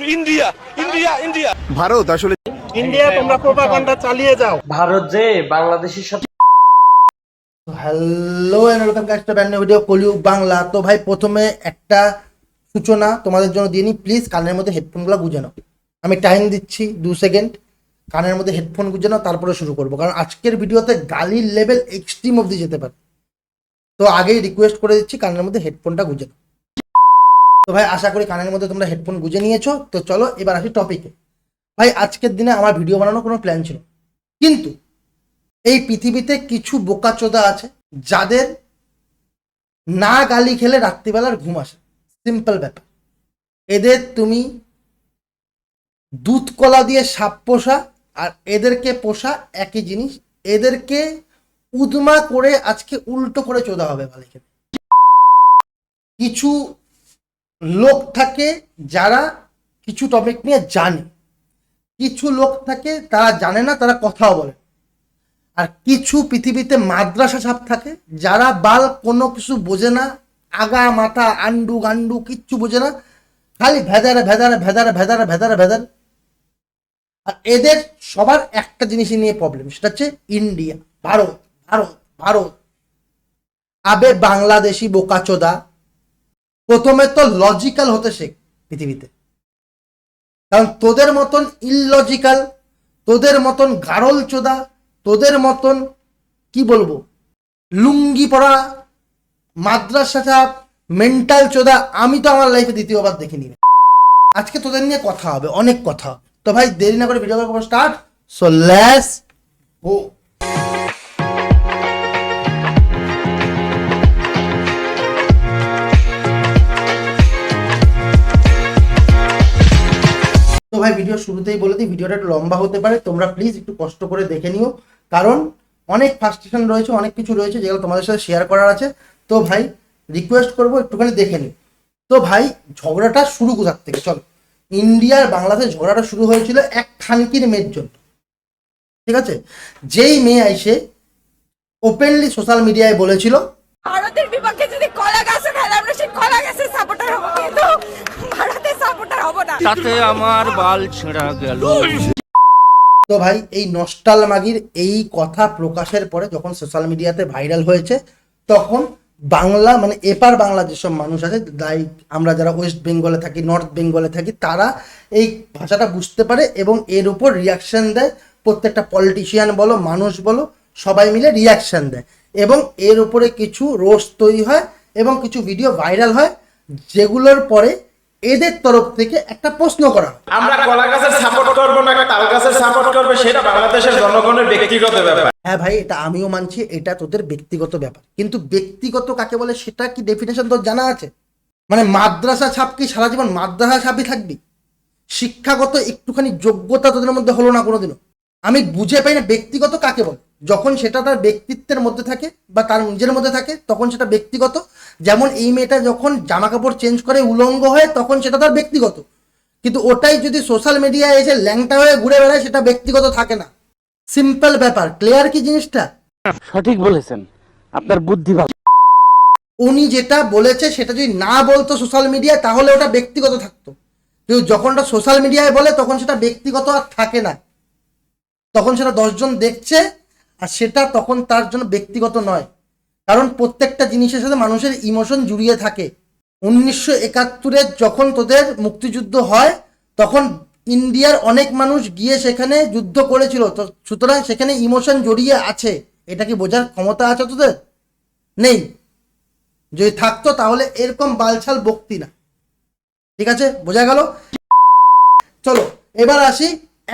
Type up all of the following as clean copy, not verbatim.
India India India Bharat আসলে India তোমরা propaganda চালিয়ে যাও। ভারত যে বাংলাদেশের সাথে hello and welcome back to brand new video Kaliyug Bangla. তো ভাই প্রথমে একটা সূচনা তোমাদের জন্য দিয়ে নিই, প্লিজ কানের মধ্যে হেডফোনগুলো গুঁজে নাও। আমি টাইম দিচ্ছি 2 সেকেন্ড, কানের মধ্যে হেডফোন গুঁজে নাও, তারপরে শুরু করবো, কারণ আজকের ভিডিওতে গালির লেভেল এক্সট্রিম অবধি যেতে পারে। তো আগেই রিকোয়েস্ট করে দিচ্ছি কানের মধ্যে হেডফোনটা গুঁজে নাও। তো ভাই আশা করি কানের মধ্যে তোমরা হেডফোন গুঁজে নিয়েছো। তো চলো এবার আসি টপিকে। ভাই আজকের দিনে আমার ভিডিও বানানোর কোনো প্ল্যান ছিল, কিন্তু এই পৃথিবীতে কিছু বোকাচোদা আছে যাদের না গালি খেলে রাত্রিবেলার ঘুম আসে। সিম্পল ব্যাপার। এদের তুমি দুধ কলা দিয়ে সাপ পোষা আর এদেরকে পোষা একই জিনিস। এদেরকে উদমা করে আজকে উল্টো করে চোদা হবে বালিকে। কিছু লোক থাকে যারা কিছু টপিক নিয়ে জানে, কিছু লোক থাকে তারা জানে না, তারা কথাও বলে। আর কিছু পৃথিবীতে মাদ্রাসা ছাপ থাকে যারা বাল কোনো কিছু বোঝে না, আগা মাথা আন্ডু গান্ডু কিচ্ছু বোঝে না, খালি ভেদারে ভেদারে ভেদারে ভেদারে ভেদারে ভেদারে। আর এদের সবার একটা জিনিসই নিয়ে প্রবলেম, সেটা হচ্ছে ইন্ডিয়া, ভারত ভারত ভারত। আবে বাংলাদেশি বোকাচোদা, প্রথমে তো লজিক্যাল হতে শেখ পৃথিবীতে, কারণ তোদের মতন ইললজিক্যাল, তোদের মতন গারল চোদা, তোদের মতন কি বলবো লুঙ্গি পরা মাদ্রাসা ছাপ মেন্টাল চোদা আমি তো আমার লাইফে দ্বিতীয়বার দেখিনি। আজকে তোদের নিয়ে কথা হবে, অনেক কথা হবে। তো ভাই দেরি না করে video start, so let's go. তো ভাই ভিডিও শুরুতেই বলে দিই, ভিডিওটা একটু লম্বা হতে পারে, তোমরা প্লিজ একটু কষ্ট করে দেখে নিও, কারণ অনেক ফার্স্টেশন রয়েছে, অনেক কিছু রয়েছে যেগুলো তোমাদের সাথে শেয়ার করার আছে। তো ভাই রিকোয়েস্ট করবো একটুখানি দেখে নিও। তো ভাই ঝগড়াটা শুরু কোথার থেকে, চলো। ইন্ডিয়ার বাংলাদেশ ঝগড়াটা শুরু হয়েছিল এক খানকির মেয়ের জন্য, ঠিক আছে? যেই মেয়ে এসে ওপেনলি সোশ্যাল মিডিয়ায় বলেছিল ভারতের বিপক্ষে যদি কলা গাছে খেলে আমরা সেই কলা গাছের সাপোর্টার হব, কিন্তু ভারতের সাপোর্টার হব না। তাতে আমার বাল ছেঁড়া গেল। তো ভাই এই নস্টাল মাগির এই কথা প্রকাশের পরে যখন সোশ্যাল মিডিয়াতে ভাইরাল হয়েছে, তখন বাংলা মানে এপার বাংলা যেসব মানুষ আছে, লাইক আমরা যারা ওয়েস্ট বেঙ্গলে থাকি, নর্থ বেঙ্গলে থাকি, তারা এই ভাষাটা বুঝতে পারে এবং এর উপর রিয়াকশন দেয়। প্রত্যেকটা পলিটিশিয়ান বলো, মানুষ বলো, সবাই মিলে রিয়াকশন দেয় এবং এর উপরে কিছু রোস্ট তৈরি হয় এবং কিছু ভিডিও ভাইরাল হয়, যেগুলোর পরে এদের তরফ থেকে একটা প্রশ্ন করা হয়, আমরা কলা গাছের সাপোর্ট করব না তাল গাছের সাপোর্ট করবে, সেটা বাংলাদেশের জনগণের ব্যক্তিগত ব্যাপার। হ্যাঁ ভাই এটা আমিও মানছি, এটা তোদের ব্যক্তিগত ব্যাপার, কিন্তু ব্যক্তিগত কাকে বলে সেটা কি ডেফিনেশন তোর জানা আছে? মানে মাদ্রাসা ছাপ কি সারা জীবন মাদ্রাসা ছাপই থাকবি? শিক্ষাগত একটুখানি যোগ্যতা তোদের মধ্যে হলো না কোনোদিনও? আমি বুঝে পাই না ব্যক্তিগত কাকে বলে। যখন সেটা তার ব্যক্তিত্বের মধ্যে থাকে বা তার নিজের মধ্যে থাকে তখন সেটা ব্যক্তিগত। যেমন এই মেয়েটা যখন জামা কাপড় চেঞ্জ করে উলঙ্গ হয়ে, তখন সেটা তার ব্যক্তিগত, কিন্তু ওটাই যদি সোশ্যাল মিডিয়ায় এসে ল্যাংটা হয়ে ঘুরে বেড়ায় সেটা ব্যক্তিগত থাকে না। সিম্পল ব্যাপার, ক্লিয়ার কি জিনিসটা? সঠিক বলেছেন, আপনার বুদ্ধি ভালো। উনি যেটা বলেছে সেটা যদি না বলতো সোশ্যাল মিডিয়ায় তাহলে ওটা ব্যক্তিগত থাকতো, কিন্তু যখন ওটা সোশ্যাল মিডিয়ায় বলে তখন সেটা ব্যক্তিগত আর থাকে না, তখন সেটা 10 জন দেখছে আর সেটা তখন তার জন্য ব্যক্তিগত নয়, কারণ প্রত্যেকটা জিনিসের সাথে মানুষের ইমোশন জড়িয়ে থাকে। 1971 যখন তোদের মুক্তিযুদ্ধ হয় তখন ইন্ডিয়ার অনেক মানুষ গিয়ে সেখানে যুদ্ধ করেছিল, তো সুতরাং সেখানে ইমোশন জড়িয়ে আছে। এটা কি বোঝার ক্ষমতা আছে তোদের? নেই। যদি থাকতো তাহলে এরকম বালছাল বকতি না, ঠিক আছে? বোঝা গেল? চলো এবার আসি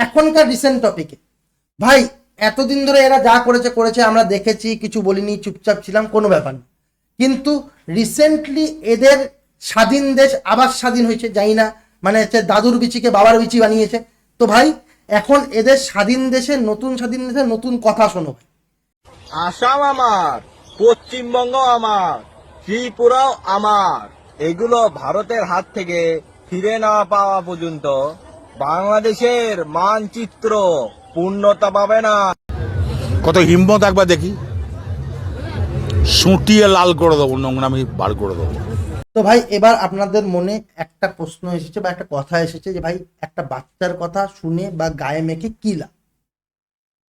এখনকার রিসেন্ট টপিকে। ভাই এতদিন ধরে এরা যা করেছে করেছে, আমরা দেখেছি, কিছু বলিনি, চুপচাপ ছিলাম, কোনো ব্যাপার না। কিন্তু রিসেন্টলি এদের স্বাধীন দেশ আবার স্বাধীন হয়েছে, জানি না, মানে হচ্ছে দাদুর বিচিকে বাবার বিচি বানিয়েছে। তো ভাই এখন এদের স্বাধীন দেশে নতুন কথা শোনো। আসাম আমার, পশ্চিমবঙ্গ আমার, ত্রিপুরাও আমার, এগুলো ভারতের হাত থেকে ফিরে না পাওয়া পর্যন্ত বাংলাদেশের মানচিত্র পূর্ণতা পাবে না। কত হিম্মত একবার দেখি, সুটিয়ে লাল করে দেবো, নোংরামি বার করে দেবো। তো ভাই এবার আপনাদের মনে একটা প্রশ্ন এসেছে বা একটা কথা এসেছে যে ভাই একটা বাচ্চার কথা শুনে বা গায়ে মেখে কি লাভ?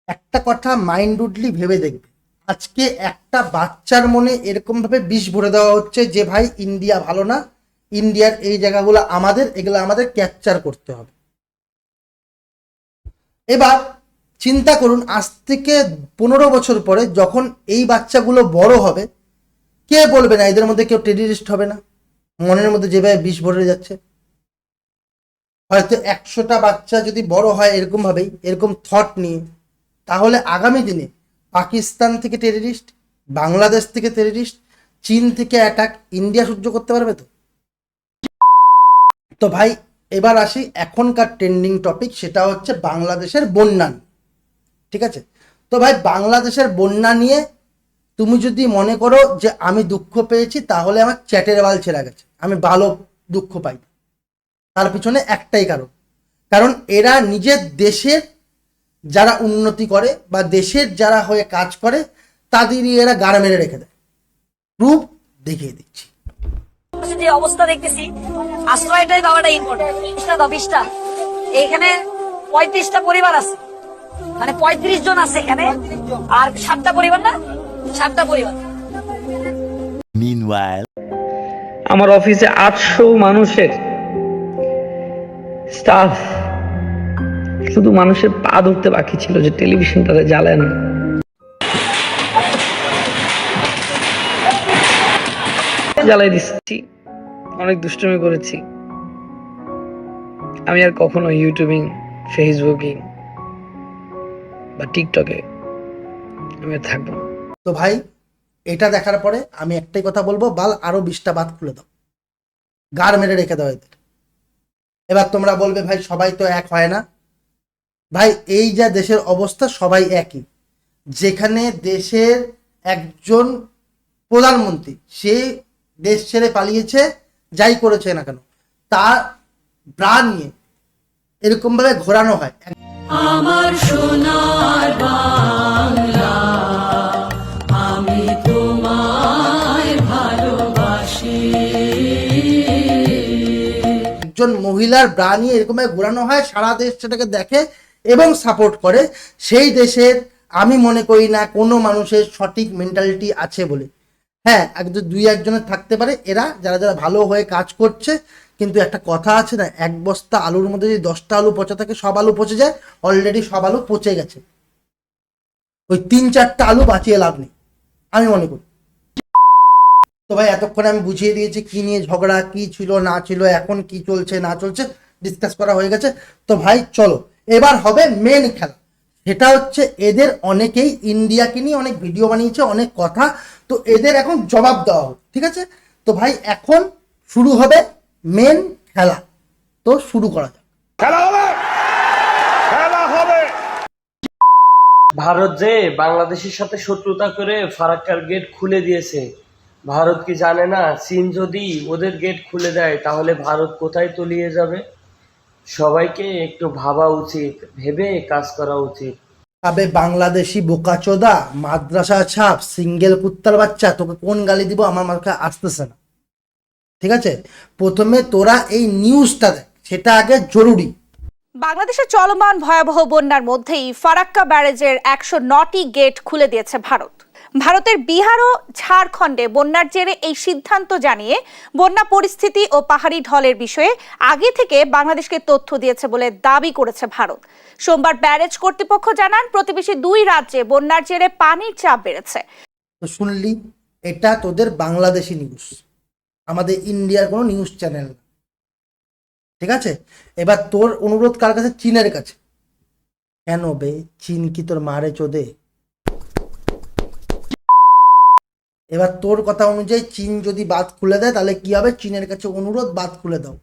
একটা কথা মাইন্ডুডলি ভেবে দেখবে, আজকে একটা বাচ্চার মনে এরকম ভাবে বিষ ভরে দেওয়া হচ্ছে যে ভাই ইন্ডিয়া ভালো না, ইন্ডিয়ার এই জায়গাগুলো আমাদের, এগুলো আমাদের ক্যাপচার করতে হবে। এবার চিন্তা করুন, আজ থেকে 15 বছর পরে যখন এই বাচ্চাগুলো বড় হবে, কে বলবে না এদের মধ্যে কেউ টেররিস্ট হবে না? মনের মধ্যে যেভাবে বিষ ভরে যাচ্ছে, হয়তো 100টা বাচ্চা যদি বড় হয় এরকম ভাবেই, এরকম থট নিয়ে, তাহলে আগামী দিনে পাকিস্তান থেকে টেররিস্ট, বাংলাদেশ থেকে টেররিস্ট, চীন থেকে অ্যাটাক ইন্ডিয়া সহ্য করতে পারবে তো? তো ভাই এবার আসি এখনকার ট্রেন্ডিং টপিক, সেটা হচ্ছে বাংলাদেশের বন্যা নিয়ে। ঠিক আছে, তো ভাই বাংলাদেশের বন্যা নিয়ে তুমি যদি মনে করো যে আমি দুঃখ পেয়েছি, তাহলে আমার চ্যাটের বাল ছেঁড়া গেছে, আমি ভালো দুঃখ পাই। তার পিছনে একটাই কারণ এরা নিজের দেশের যারা উন্নতি করে বা দেশের যারা হয়ে কাজ করে তাদেরই এরা গাড় মেরে রেখে দেয়। প্রুফ দেখিয়ে দিচ্ছি। যে অবস্থা দেখতেছি, আশ্রয়টাই দেওয়াটা ইম্পর্টেন্ট। 20টা এখানে 35টা পরিবার আছে, মানে 35 জন আছে এখানে, আর 7টা পরিবার না, 7টা পরিবার। আমার অফিসে 800 মানুষের স্টাফ, শুধু মানুষের পা ধরতে বাকি ছিল যে টেলিভিশনটাতে জ্বালেন। জ্বালাই দিচ্ছি, অনেক দুষ্টুমি করেছি। আমি আর কখনো ইউটিউবিং, ফেসবুকিং বা টিকটকে আমি আর থাকবো না। তো ভাই এটা দেখার পরে আমি একটাই কথা বলবো, বাল আরো 20টা বাত খুলে দাও, গাড় মেরে রেখে দাও এদের। এবার তোমরা বলবে ভাই সবাই তো এক হয় না। ভাই এই যা দেশের অবস্থা, সবাই একই। যেখানে দেশের একজন প্রধানমন্ত্রী, সে দেশ ছেড়ে পালিয়েছে, যাই করেছে না কেন, তার ব্রা নিয়ে এরকম ভাবে ঘোরানো হয়। আমার সোনার বাংলা, আমি তোমায় ভালোবাসি। একজন মহিলার ব্রা নিয়ে এরকম ভাবে ঘোরানো হয়, সারা দেশ সেটাকে দেখে এবং সাপোর্ট করে। সেই দেশের আমি মনে করি না কোনো মানুষের সঠিক মেন্টালিটি আছে বলে। হ্যাঁ, একজন 2-1জনের থাকতে পারে, এরা যারা যারা ভালো হয়ে কাজ করছে। কিন্তু একটা কথা আছে না, এক বস্তা আলুর মধ্যে যদি 10টা আলু পচা থাকে, সব আলু পচে যায়। অলরেডি সব আলু পচে গেছে, ওই 3-4টা আলু বাঁচিয়ে লাভ নেই, আমি মনে করি। তো ভাই এতক্ষণে আমি বুঝিয়ে দিয়েছি কি নিয়ে ঝগড়া, কি ছিল না ছিল, এখন কি চলছে না চলছে, ডিসকাস করা হয়ে গেছে। তো ভাই চলো এবার হবে মেন খেলা। সেটা হচ্ছে এদের অনেকেই ইন্ডিয়াকে নিয়ে অনেক ভিডিও বানিয়েছে, অনেক কথা, তো এদের এখন জবাব দেওয়া হবে। ঠিক আছে, তো ভাই এখন শুরু হবে মেন খেলা। তো শুরু করা যাক। ভারত যে বাংলাদেশের সাথে শত্রুতা করে ফারাক্কার গেট খুলে দিয়েছে, ভারত কি জানে না চীন যদি ওদের গেট খুলে দেয় তাহলে ভারত কোথায় তলিয়ে যাবে? সবাইকে একটু ভাবা উচিত, ভেবে কাজ করা উচিত। আবে বাংলাদেশি বোকাচোদা, মাদ্রাসা ছাপ, সিঙ্গেল কুত্তার বাচ্চা, তোকে কোন গালি দিব আমার মাথা আসতেছে না। ঠিক আছে, প্রথমে তোরা এই নিউজটা দেখ, সেটা আগে জরুরি। বাংলাদেশের চলমান ভয়াবহ বন্যার মধ্যেই ফারাক্কা ব্যারেজের 109টি গেট খুলে দিয়েছে ভারত। ভারতের বিহার ও ঝাড়খণ্ডে বন্যার জেরে এই সিদ্ধান্ত জানিয়ে বন্যা পরিস্থিতি ও পাহাড়ি ঢলের বিষয়ে আগে থেকে বাংলাদেশকে তথ্য দিয়েছে বলে দাবি করেছে ভারত। সোমবার ব্যারেজ কর্তৃপক্ষ জানান, প্রতিবেশী 2 রাজ্যে বন্যার জেরে পানির চাপ বেড়েছে। তো শুনলি, এটা তোদের বাংলাদেশি নিউজ, আমাদের ইন্ডিয়ার কোনো নিউজ চ্যানেল না। ঠিক আছে, এবার তোর অনুরোধ কার কাছে? চীনের কাছে। কেন বে, চীন কি তোর মারে চোদে? এবার তোর কথা অনুযায়ী চীন যদি বাত খুলে দেয় তাহলে কি হবে? চীনের কাছে অনুরোধ, বাত খুলে দাও।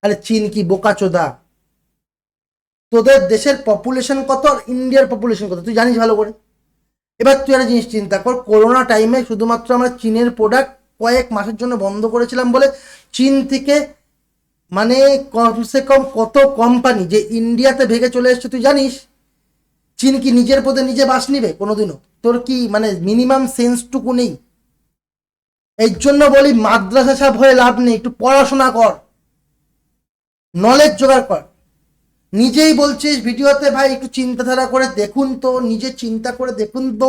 আরে চীন কি বোকাচোদা? তোদের দেশের পপুলেশন কত আর ইন্ডিয়ার পপুলেশন কত তুই জানিস ভালো করে। এবার তুই একটা জিনিস চিন্তা কর, করোনা টাইমে শুধুমাত্র আমরা চীনের প্রোডাক্ট কয়েক মাসের জন্য বন্ধ করেছিলাম বলে চীন থেকে মানে কমসে কম কত কোম্পানি যে ইন্ডিয়াতে ভেগে চলে এসছে তুই জানিস? চীন কি নিজের পদে নিজে বাস নিবে কোনোদিনও? তোর কি মানে মিনিমাম সেন্সটুকু নেই? এই জন্য বলি মাদ্রাসা সাহেব হয়ে লাভ নেই, একটু পড়াশোনা কর, নলেজ জোগাড় কর। নিজেই বলছিস ভিডিওতে ভাই একটু চিন্তাধারা করে দেখুন তো, নিজে চিন্তা করে দেখুন তো,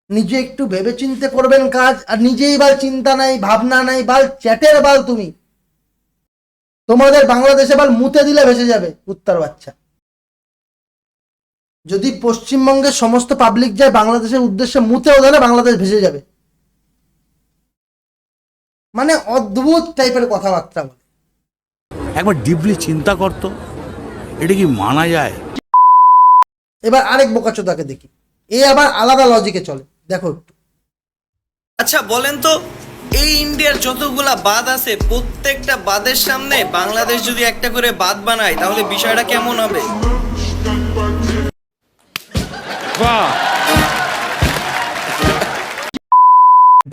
নিজে একটু ভেবে চিন্তে করবেন কাজ। আর নিজেই বাল চিন্তা নাই, ভাবনা নাই, বাল চ্যাটের বাল তুমি। তোমাদের বাংলাদেশে বাল মুতে দিলে ভেসে যাবে কুত্তার বাচ্চা। যদি পশ্চিমবঙ্গের সমস্ত পাবলিক যায় বাংলাদেশের উদ্দেশ্যে মুতেও দেয় না, বাংলাদেশ ভেসে যাবে। মানে অদ্ভুত টাইপের কথাবার্তা বলে। একবার ডিপলি চিন্তা করতো, এটা কি মানা যায়? এবার আরেক বোকাচোদাকে দেখি, এ আবার আলাদা লজিকে চলে, দেখো একটু। আচ্ছা বলেন তো, এই ইন্ডিয়ার যতগুলা বাঁধ আছে প্রত্যেকটা বাঁধের সামনে বাংলাদেশ যদি একটা করে বাঁধ বানায় তাহলে বিষয়টা কেমন হবে?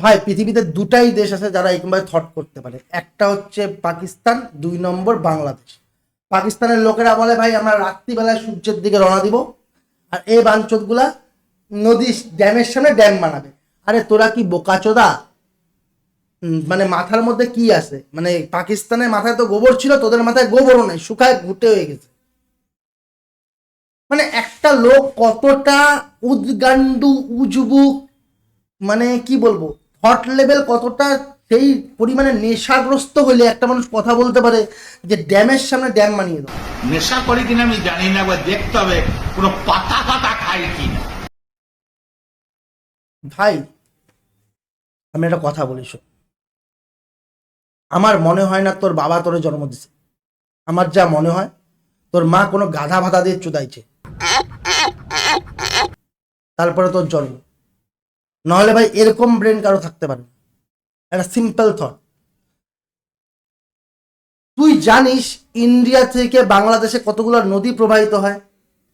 ভাই পৃথিবীতে দুটাই দেশ আছে যারা এরকমভাবে থট করতে পারে, একটা হচ্ছে পাকিস্তান, 2 নম্বর বাংলাদেশ। পাকিস্তানের লোকেরা বলে ভাই আমরা রাত্রিবেলায় সূর্যের দিকে রওনা দিব, আর এই বাঞ্চতগুলা নদী ড্যামের সামনে ড্যাম বানাবে। আরে তোরা কি বোকাচোদা? মানে মাথার মধ্যে কি আছে? মানে পাকিস্তানের মাথায় তো গোবর ছিল, তোদের মাথায় গোবরও নেই, শুকায় ঘুটে হয়ে গেছে। মানে একটা লোক কতটা উদ্গান্ডু উজবু, মানে কি বলবো, থট লেভেল কতটা সেই পরিমাণে নেশাগ্রস্ত হলে একটা মানুষ কথা বলতে পারে যে ড্যামের সামনে ড্যাম বানিয়ে দাও। নেশা করে কিনা আমি জানি না, একবার দেখতে হবে পুরো পাতা পাতা খাই কিনা। ভাই আমি একটা কথা বলি, শোন, আমার মনে হয় না তোর বাবা তোরে জন্ম দিছে। আমার যা মনে হয় তোর মা কোনো গাধা ভাতা দিয়ে চুদাইছে, তারপরে তোর জন্ম। নাহলে ভাই এরকম ব্রেন কারো থাকতে পারে না। একটা সিম্পল থট, তুই জানিস ইন্ডিয়া থেকে বাংলাদেশে কতগুলো নদী প্রবাহিত হয়?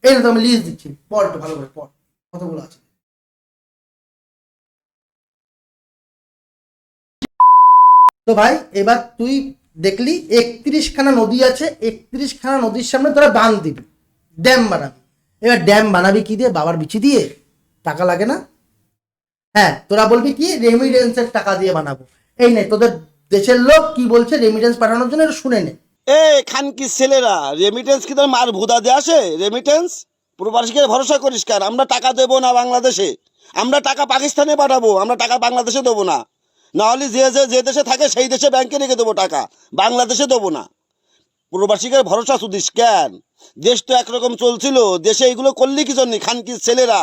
এই তো আমি লিস্ট দিচ্ছি, পড় একটু ভালো করে পড়, কতগুলো আছে। তো ভাই এবার তুই দেখলি 31খানা নদী আছে, 31খানা নদীর সামনে তোরা বাঁধ দিবি, ড্যাম বানাবি। এবার ড্যাম বানাবি কি দিয়ে? বাবার বিচি দিয়ে? টাকা লাগে না? হ্যাঁ, তোরা বলবি কি রেমিটেন্সের টাকা দিয়ে বানাবো। এই নে তোদের দেশের লোক কি বলছে রেমিটেন্স পাঠানোর জন্য, এটা শুনে নে। এ খানকি ছেলেরা, রেমিটেন্স কি তোর মার ভুদা দিয়ে আসে? রেমিটেন্স প্রবাসীকে ভরসা করিস কেন? আমরা টাকা দেবো না বাংলাদেশে, আমরা টাকা পাকিস্তানে পাঠাবো, আমরা টাকা বাংলাদেশে দেবো না। নাহলে যে দেশে থাকে সেই দেশে ব্যাংকে রেখে দেবো টাকা, বাংলাদেশে দেবো না। প্রবাসীকে ভরসা শুধিস কেন? দেশ তো একরকম চলছিল, দেশে এইগুলো করলি কি জন্য? খানকির ছেলেরা,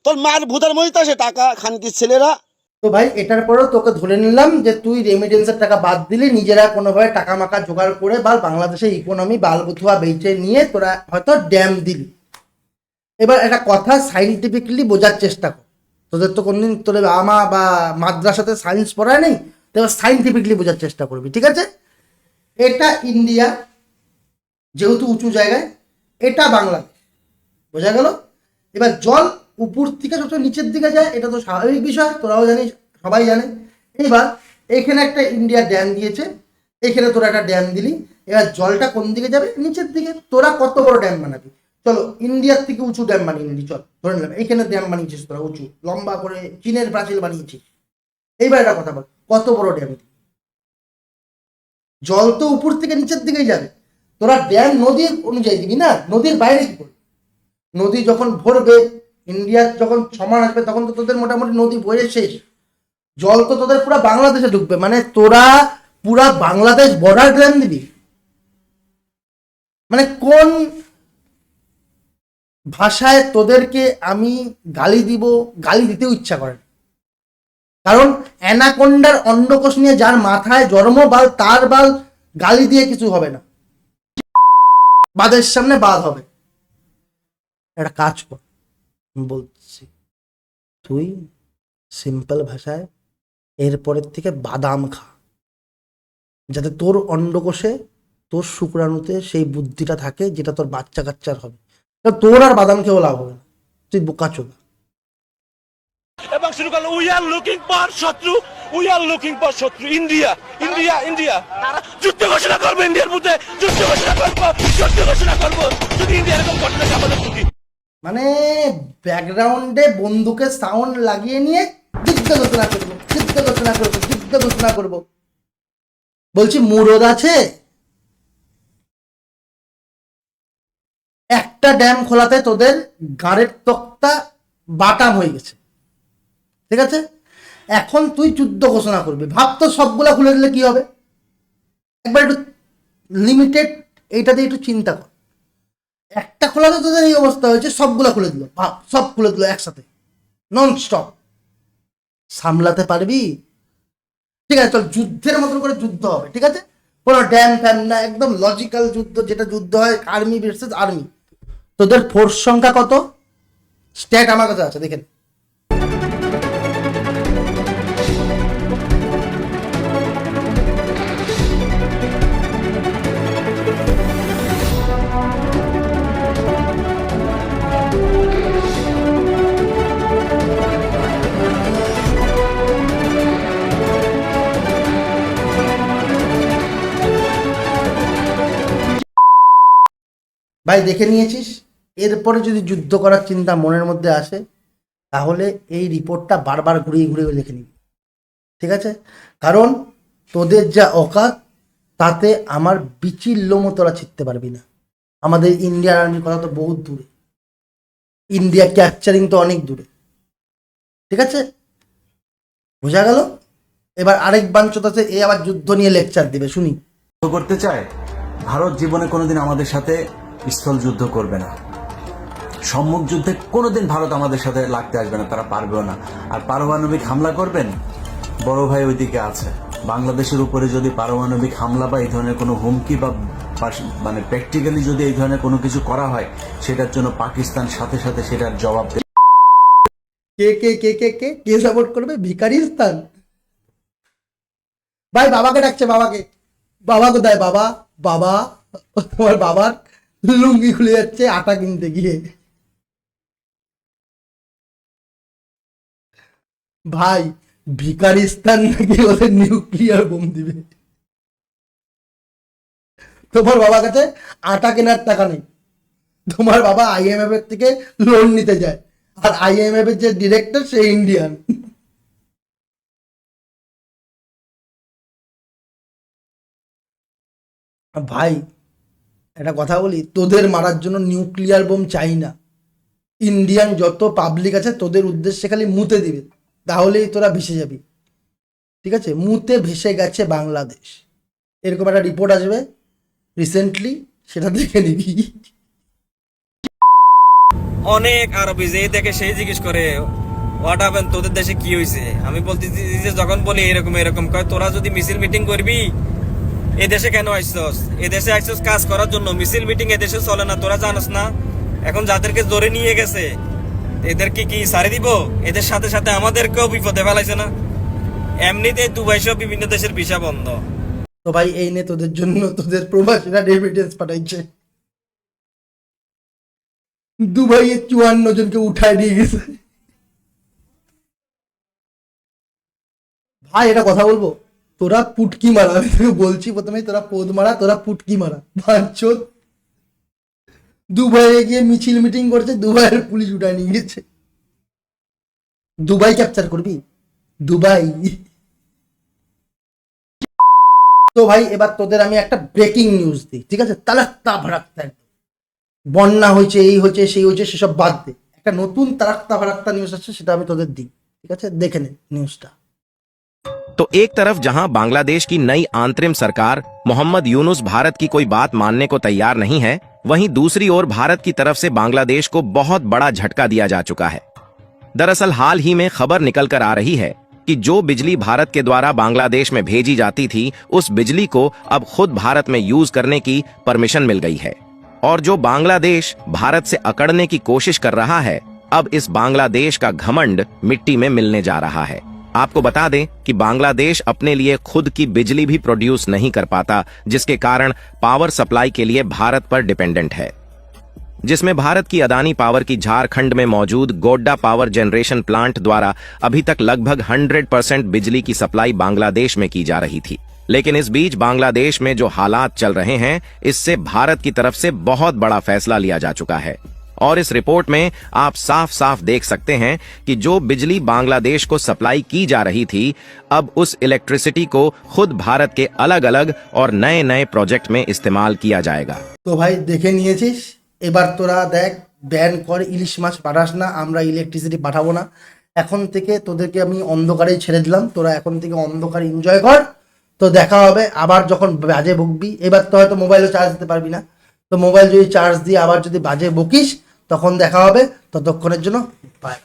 তোর মার ভুতার মধ্যে আসে টাকা, খানকির ছেলেরা। তো ভাই এটার পরেও তোকে ধরে নিলাম যে তুই রেমিটেন্সের টাকা বাদ দিলি, নিজেরা কোনোভাবে টাকা মাকা জোগাড় করে বা বাংলাদেশের ইকোনমি বালবুথুয়া বেঁচে নিয়ে তোরা হয়তো ড্যাম দিলি। এবার একটা কথা সাইন্টিফিকলি বোঝার চেষ্টা কর, তোদের তো কোনদিন তোদের আমা বা মাদ্রাসাতে সায়েন্স পড়ায় নেই, তো এবার সাইন্টিফিকলি বোঝার চেষ্টা করবি, ঠিক আছে? এটা ইন্ডিয়া, যেহেতু উঁচু জায়গায়, এটা বাংলাদেশ, বোঝা গেল? এবার জল উপর থেকে যত নিচের দিকে যায় এটা তো স্বাভাবিক বিষয়, তোরাও জানিস, সবাই জানে। এবার এখানে একটা ইন্ডিয়া ড্যাম দিয়েছে, এখানে তোরা একটা ড্যাম দিলি, এবার জলটা কোন দিকে যাবে? নিচের দিকে। তোরা কত বড় ড্যাম বানাবি? চলো ইন্ডিয়ার থেকে উঁচু ড্যাম বানিয়ে নিলি, চল ধরে নিলাম এখানে ড্যাম বানিয়েছিস তোরা উঁচু, লম্বা করে চীনের প্রাচীর বানিয়েছিস। এইবার একটা কথা বল, কত বড় ড্যাম? জল তো উপর থেকে নিচের দিকেই যাবে, তোরা ড্যাম নদীর অনুযায়ী দিবি না, নদীর বাইরে কি করবি? নদী যখন ভরবে, ইন্ডিয়ার যখন সমান আসবে, তখন তো তোদের মোটামুটি নদী বয়ে শেষ, জল তো তোদের পুরা বাংলাদেশে ঢুকবে। মানে তোরা পুরা বাংলাদেশ বর্ডার ড্যাম দিবি? মানে কোন ভাষায় তোদেরকে আমি গালি দিব? গালি দিতেও ইচ্ছা করে না, কারণ অ্যানাকোন্ডার অন্ডকোষ নিয়ে যার মাথায় জন্ম বাল, তার বাল গালি দিয়ে কিছু হবে না, বাঁধের সামনে বাঁধ হবে। একটা কাজ কর, বলছি, তুই সিম্পল ভাষায় এরপরের থেকে বাদাম খা, যাতে তোর অন্ডকোষে, তোর শুক্রাণুতে সেই বুদ্ধিটা থাকে যেটা তোর বাচ্চা কাচ্চার হবে। তোর আর বাদাম খেয়েও লাভ হবে না, তুই বোকাচোদা। এবং শুরু করলো উই আর লুকিং ফর শত্রু, উই আর লুকিং ফর শত্রু ইন্ডিয়া, ইন্ডিয়া, ইন্ডিয়া। যুদ্ধ ঘোষণা করবো ইন্ডিয়ার মধ্যে, যুদ্ধ ঘোষণা করবো, যুদ্ধ ঘোষণা করবো যদি ইন্ডিয়া এরকম ঘটনা আমাদের প্রতি। মানে ব্যাকগ্রাউন্ডে বন্দুকের সাউন্ড লাগিয়ে নিয়ে যুদ্ধ ঘোষণা করবো, যুদ্ধ ঘোষণা করবো, যুদ্ধ ঘোষণা করবো। বলছি মুরদ আছে? একটা ড্যাম খোলাতে তোদের গাড়ির তক্তা বাটাম হয়ে গেছে, ঠিক আছে? এখন তুই যুদ্ধ ঘোষণা করবি, ভাব তো সবগুলা খুলে দিলে কি হবে? একবার একটু লিমিটেড এইটা দিয়ে একটু চিন্তা কর। একটা খোলাতে তোদের এই অবস্থা হয়েছে, সবগুলা খুলে দিল, ভাব সব খুলে দিল একসাথে নন স্টপ। সামলাতে পারবি? ঠিক আছে, চল যুদ্ধের মতন করে যুদ্ধ হবে, ঠিক আছে? কোনো ড্যাম ফ্যাম না, একদম লজিক্যাল যুদ্ধ, যেটা যুদ্ধ হয় আর্মি ভার্সেস আর্মি। তোদের ফোর্স সংখ্যা কত? স্ট্যাট আমার কাছে আছে, দেখেন। ভাই দেখে নিয়েছিস? এরপরে যদি যুদ্ধ করার চিন্তা মনের মধ্যে আসে, তাহলে এই রিপোর্টটা বারবার ঘুরিয়ে ঘুরিয়ে লিখে নিবি, ঠিক আছে? কারণ তোদের যা অকাত, তাতে আমার বিচির লোমও তোরা ছিটতে পারবি না। আমাদের ইন্ডিয়ান আর্মির কথা তো বহুত দূরে, ইন্ডিয়া ক্যাপচারিং তো অনেক দূরে, ঠিক আছে? বোঝা গেল? এবার আরেক বাঞ্চত আছে, এ আবার যুদ্ধ নিয়ে লেকচার দিবে, শুনি। করতে চায় ভারত জীবনে কোনোদিন আমাদের সাথে স্থল যুদ্ধ করবে না, সম্মুখ যুদ্ধে কোনোদিন ভারত আমাদের সাথে লাগতে আসবে না, তারা পারবেও না। আর পারমাণবিক হামলা করবেন, বড় ভাই ওইদিকে আছে। বাংলাদেশের উপরে যদি পারমাণবিক হামলা বা এই ধরনের কোনো হুমকি বা মানে প্র্যাকটিক্যালি যদি এই ধরনের কোনো কিছু করা হয়, সেটার জন্য পাকিস্তান সাথে সাথে সেটার জবাব দেবে। কে কে কে কে কে কে সাপোর্ট করবে? ভিখারিস্তান। ভাই বাবাকে ডাকছে, বাবাকে। বাবা কোথায়? বাবা, বাবা, তোমার বাবার লুঙ্গি খুলে যাচ্ছে আটা কিনতে গিয়ে। ভাই ভিখারিস্তান নাকি ওদের নিউক্লিয়ার বোম দিবে। তোমার বাবার কাছে আটা কেনার টাকা নেই, তোমার বাবা IMF এর থেকে লোন নিতে যায়, আর IMF এর যে ডিরেক্টর সে ইন্ডিয়ান। ভাই একটা কথা বলি, তোদের মারার জন্য নিউক্লিয়ার বোম চাই না। ইন্ডিয়ান যত পাবলিক আছে তোদের উদ্দেশ্যে খালি মুতে দিবে, তাহলেই তোরা ভেসে যাবি, ঠিক আছে? মুতে ভেসে গেছে বাংলাদেশ, এরকম একটা রিপোর্ট আসবে রিসেন্টলি, সেটা দেখে নিবি। অনেক আরবি যে দেখে সেই জিজ্ঞেস করে হোয়াট হ্যাপেন, তোদের দেশে কি হয়েছে? আমি বলতেছি যে যখন বলি এরকম এরকম কয়, তোরা যদি মিছিল মিটিং করবি, এ দেশে কেন আসছস? এ দেশে আসছস কাজ করার জন্য, মিছিল মিটিং এ দেশে চলে না, তোরা জানোস না? এখন যাদেরকে ধরে নিয়ে গেছে এদেরকে কি সারি দিব? এদের সাথে সাথে আমাদেরকেও বিপদে ফেলাইছে না? এমনিতে দুবাই সহ বিভিন্ন দেশের ভিসা বন্ধ। তো ভাই এই নে তোদের জন্য তোদের প্রবাসীরা রেমিটেন্স পাঠাইছে, দুবাইয়ে 54 জনকে উঠায় নিয়ে গেছে। ভাই এটা কথা বলবো, তোরা পুটকি মারা, আমি তোকে বলছি প্রথমে, তোরা পোদ মারা, তোরা পুটকি মারা বাঞ্চোদ। দুবাইয়ে গিয়ে মিছিল মিটিং করছে, দুবাইয়ের পুলিশ উঠায় নিয়ে গেছে। দুবাই ক্যাপচার করবি? দুবাই। তো ভাই এবার তোদের আমি একটা ব্রেকিং নিউজ দিই, ঠিক আছে? তালাক্তা ভাড়াক্তা, বন্যা হয়েছে, এই হয়েছে, সেই হয়েছে, সেসব বাদ দে। একটা নতুন তালাক্তা ভাড়াক্তা নিউজ আছে, সেটা আমি তোদের দিই, ঠিক আছে? দেখে নে নিউজটা। तो एक तरफ जहां बांग्लादेश की नई अंतरिम सरकार मोहम्मद यूनुस भारत की कोई बात मानने को तैयार नहीं है, वहीं दूसरी ओर भारत की तरफ से बांग्लादेश को बहुत बड़ा झटका दिया जा चुका है। दरअसल हाल ही में खबर निकल कर आ रही है कि जो बिजली भारत के द्वारा बांग्लादेश में भेजी जाती थी, उस बिजली को अब खुद भारत में यूज करने की परमिशन मिल गई है। और जो बांग्लादेश भारत से अकड़ने की कोशिश कर रहा है, अब इस बांग्लादेश का घमंड मिट्टी में मिलने जा रहा है। आपको बता दें कि बांग्लादेश अपने लिए खुद की बिजली भी प्रोड्यूस नहीं कर पाता, जिसके कारण पावर सप्लाई के लिए भारत पर डिपेंडेंट है, जिसमें भारत की अदानी पावर की झारखंड में मौजूद गोड्डा पावर जनरेशन प्लांट द्वारा अभी तक लगभग 100% बिजली की सप्लाई बांग्लादेश में की जा रही थी। लेकिन इस बीच बांग्लादेश में जो हालात चल रहे हैं, इससे भारत की तरफ से बहुत बड़ा फैसला लिया जा चुका है। और इस रिपोर्ट में आप साफ साफ देख सकते हैं कि जो बिजली बांग्लादेश को सप्लाई की जा रही थी, अब उस इलेक्ट्रिसिटी को खुद भारत के अलग अलग और नए नए प्रोजेक्ट में इस्तेमाल किया जाएगा। তো ভাই দেখে নিয়েছিস, এবার তোরা দেখ ব্যান কর, ইলিশ মাছ পাঠাস না, আমরা ইলেকট্রিসিটি পাঠাবো না। এখন থেকে তোদেরকে আমি অন্ধকারেই ছেড়ে দিলাম, তোরা এখন থেকে অন্ধকার এনজয় কর। তো দেখা হবে আবার যখন বাজে বকবি। এবার তো হয়তো মোবাইলও চার্জ দিতে পারবি না, তো মোবাইল যদি চার্জ দিয়ে আবার যদি বাজে বকিস তখন দেখা হবে। ততক্ষণের জন্য বাই।